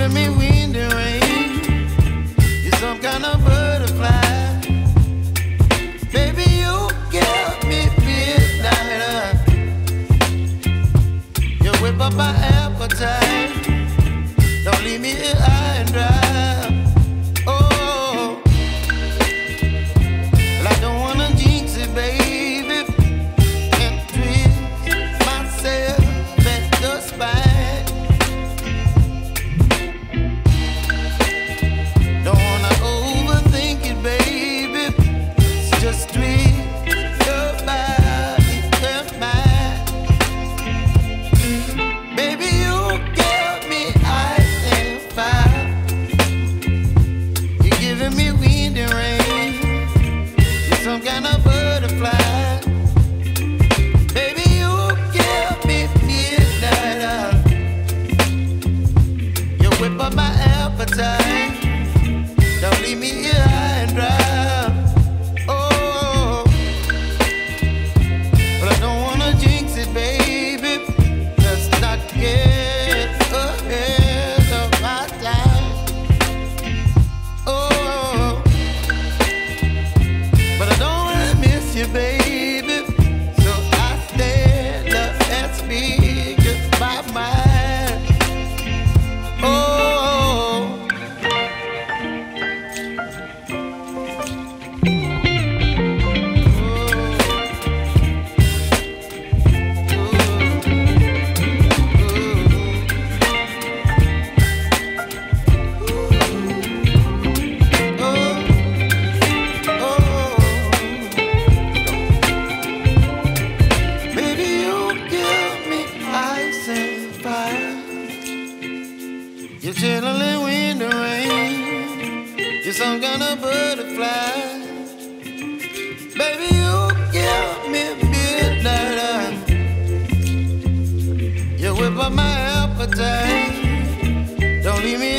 giving me wind and rain. You're some kind of butterfly. Baby, you give me midnight. You whip up my appetite. Don't leave me here high and dry. Oh, well, I don't wanna jinx it, baby, and twist myself at the spine. Don't wanna overthink it, baby. It's just twist your body and mine. Baby, you give me ice and fire. You're giving me wind and rain. You're some kind of butterfly. Baby, you give me midnight. You whip up my appetite. Don't leave me here high and dry. Oh, but I don't wanna jinx it, baby. Let's not get ahead of my time. Oh, but I don't wanna miss you, baby. So I stand up and speak just my mind. Oh. Baby, you give me ice and fire. You're chilling wind and rain. You're some kind of butterfly. Baby, you give me midnight. You whip up my appetite. Don't leave me